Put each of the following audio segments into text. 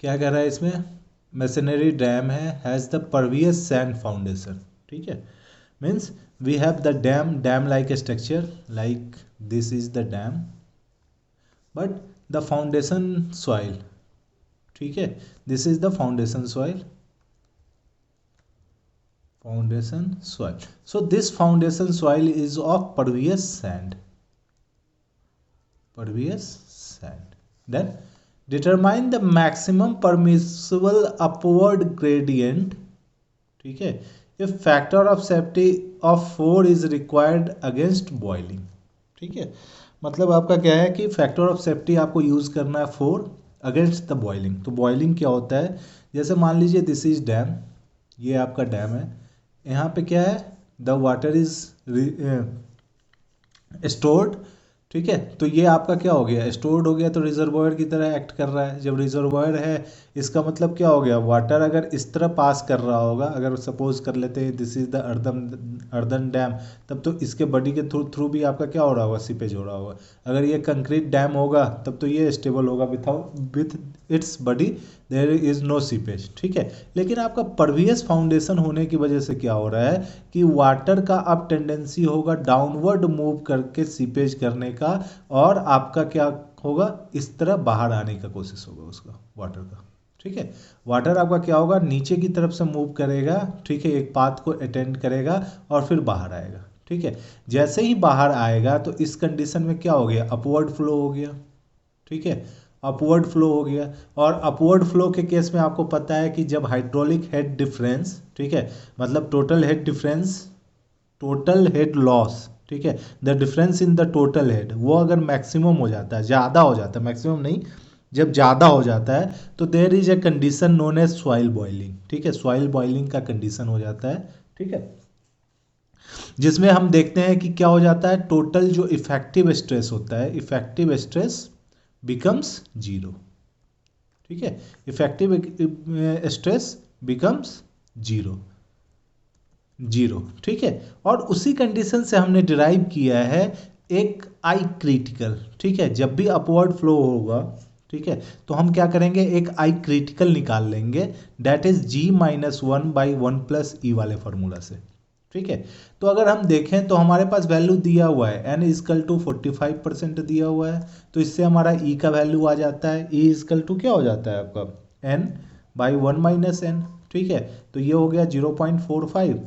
क्या कह रहा है इसमें, मेसनरी डैम है has the pervious sand foundation, ठीक है, means we have the dam like structure, like this is the dam but the foundation soil, ठीक है, this is the foundation soil, so this foundation soil is of pervious sand, then determine the maximum permissible upward gradient, ठीक है, if factor of safety of 4 is required against boiling, ठीक है, मतलब आपका क्या है कि फैक्टर ऑफ सेफ्टी आपको यूज़ करना है 4 अगेंस्ट द बॉइलिंग। तो बॉइलिंग क्या होता है, जैसे मान लीजिए दिस इज डैम, ये आपका डैम है, यहाँ पे क्या है, द वाटर इज स्टोर्ड, ठीक है, तो ये आपका क्या हो गया, स्टोर्ड हो गया, तो रिजर्वॉयर की तरह एक्ट कर रहा है। जब रिजर्वॉयर है इसका मतलब क्या हो गया, वाटर अगर इस तरह पास कर रहा होगा, अगर सपोज कर लेते हैं this is the earthen dam, तब तो इसके बॉडी के थ्रू भी आपका क्या हो रहा होगा, सीपेज हो रहा होगा। अगर ये कंक्रीट डैम होगा तब तो ये स्टेबल होगा, with its body there is no seepage, ठीक है। लेकिन आपका परवियस फाउंडेशन होने की वजह से क्या हो रहा है कि वाटर का अब टेंडेंसी होगा डाउनवर्ड मूव करके सीपेज करने का, और आपका क्या होगा, इस तरह बाहर आने का कोशिश होगा उसका वाटर का, ठीक है। वाटर आपका क्या होगा, नीचे की तरफ से मूव करेगा, ठीक है, एक पाथ को अटेंड करेगा और फिर बाहर आएगा, ठीक है। जैसे ही बाहर आएगा तो इस कंडीशन में क्या हो गया, अपवर्ड फ्लो हो गया, ठीक है, अपवर्ड फ्लो हो गया। और अपवर्ड फ्लो के केस में आपको पता है कि जब हाइड्रोलिक हेड डिफरेंस, ठीक है, मतलब टोटल हेड लॉस, ठीक है, the difference in the total head, वो अगर मैक्सिमम हो जाता है, ज़्यादा हो जाता है, मैक्सिमम नहीं, जब ज़्यादा हो जाता है तो there is a condition known as soil boiling, ठीक है, सॉइल बॉइलिंग का कंडीशन हो जाता है, ठीक है, जिसमें हम देखते हैं कि क्या हो जाता है, टोटल जो इफेक्टिव स्ट्रेस होता है, इफेक्टिव स्ट्रेस बिकम्स जीरो, ठीक है, इफेक्टिव स्ट्रेस बिकम्स जीरो, ठीक है। और उसी कंडीशन से हमने डिराइव किया है एक आई क्रिटिकल, ठीक है, जब भी अपवर्ड फ्लो होगा, ठीक है, तो हम क्या करेंगे, एक आई क्रिटिकल निकाल लेंगे, दैट इज G-1/1 + E वाले फॉर्मूला से, ठीक है। तो अगर हम देखें तो हमारे पास वैल्यू दिया हुआ है n = 45% दिया हुआ है, तो इससे हमारा E का वैल्यू आ जाता है, E = क्या हो जाता है आपका n/1 - n, ठीक है, तो ये हो गया 0.45,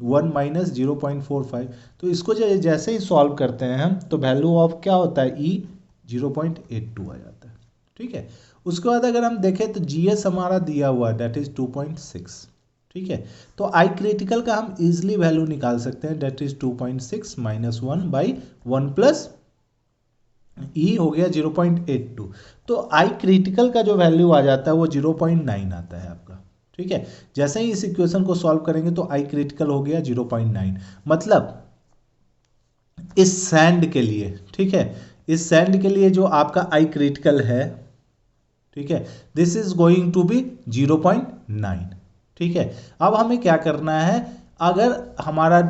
1 - 0.45, तो इसको जैसे ही सॉल्व करते हैं हम तो वैल्यू ऑफ क्या होता है, E 0.82 आ जाता है, ठीक है। उसके बाद अगर हम देखें तो GS हमारा दिया हुआ है, दैट इज 2.6, ठीक है, तो आई क्रिटिकल का हम इजिली वैल्यू निकाल सकते हैं, दैट इज 2.6 - 1/1 + E हो गया 0.82, तो आई क्रिटिकल का जो वैल्यू आ जाता है वो 0.9 आता है आपका, ठीक है। जैसे ही इस इक्वेशन को सॉल्व करेंगे तो आई क्रिटिकल हो गया 0.9, मतलब इस सैंड के लिए, ठीक है, इस सैंड के लिए जो आपका आई क्रिटिकल है, ठीक है, this is going to be 0.9, ठीक है। अब हमें क्या करना है, अगर हमारा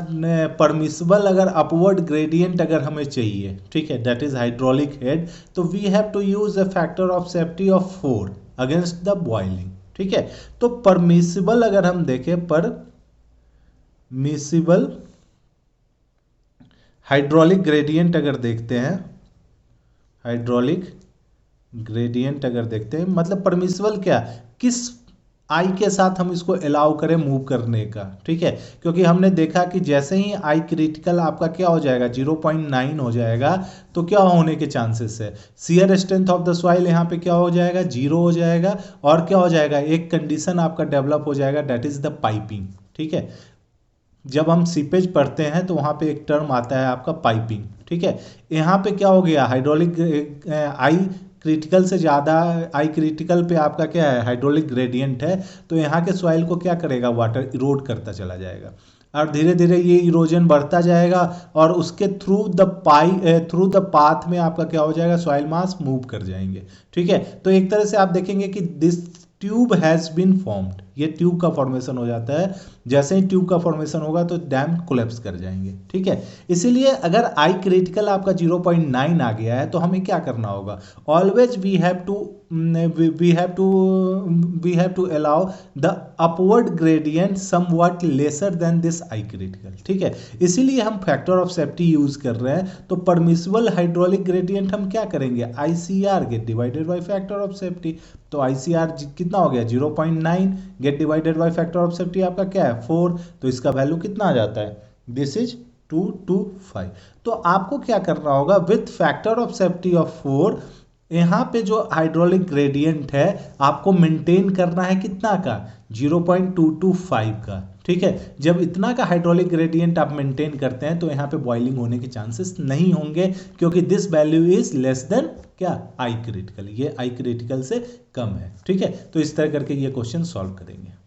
परमिसिबल अगर अपवर्ड ग्रेडियंट अगर हमें चाहिए, ठीक है, दैट इज हाइड्रोलिक हेड, तो we have to use a factor of safety of 4 against the boiling, ठीक है। तो परमिसिबल अगर हम देखें, परमिसिबल हाइड्रोलिक ग्रेडियंट अगर देखते हैं, हाइड्रोलिक ग्रेडियंट अगर देखते हैं, मतलब परमिसिबल क्या, किस आई के साथ हम इसको अलाउ करें मूव करने का, ठीक है, क्योंकि हमने देखा कि जैसे ही आई क्रिटिकल आपका क्या हो जाएगा, 0.9 हो जाएगा, तो क्या होने के चांसेस है, shear strength of the soil यहाँ पे क्या हो जाएगा, 0 हो जाएगा, और क्या हो जाएगा, एक कंडीशन आपका डेवलप हो जाएगा, दैट इज द पाइपिंग, ठीक है। जब हम सीपेज पढ़ते हैं तो वहाँ पे एक टर्म आता है आपका पाइपिंग, ठीक है। यहाँ पे क्या हो गया, हाइड्रोलिक आई क्रिटिकल से ज़्यादा, आई क्रिटिकल पे आपका क्या है, हाइड्रोलिक ग्रेडियंट है, तो यहाँ के सॉइल को क्या करेगा, वाटर इरोड करता चला जाएगा, और धीरे धीरे ये इरोजन बढ़ता जाएगा, और उसके थ्रू द पाथ में आपका क्या हो जाएगा, सॉइल मास मूव कर जाएंगे, ठीक है। तो एक तरह से आप देखेंगे कि this tube has been formed, ये ट्यूब का फॉर्मेशन हो जाता है, जैसे ही ट्यूब का फॉर्मेशन होगा तो डैम कोलैप्स कर जाएंगे, ठीक है। इसीलिए अगर आई क्रिटिकल आपका 0.9 आ गया है तो हमें क्या करना होगा, always we have to we have to allow the upward gradient somewhat lesser than this I critical। ठीक है, इसीलिए हम फैक्टर ऑफ सेफ्टी यूज कर रहे हैं। तो परमिसिबल हाइड्रोलिक ग्रेडियंट हम क्या करेंगे, ICR gate divided by factor of safety. तो ICR कितना हो गया 0.9 gate divided by factor of safety आपका क्या है 4, तो इसका वैल्यू कितना आ जाता है, दिस इज 225। तो आपको क्या करना होगा, with factor of safety of 4 यहाँ पे जो हाइड्रोलिक ग्रेडियंट है आपको मेंटेन करना है कितना का, 0.225 का। ठीक है, जब इतना का हाइड्रोलिक ग्रेडियंट आप मेंटेन करते हैं तो यहाँ पे बॉइलिंग होने के चांसेस नहीं होंगे, क्योंकि this value is less than क्या, आई क्रिटिकल, ये आई क्रिटिकल से कम है। ठीक है, तो इस तरह करके ये क्वेश्चन सॉल्व करेंगे।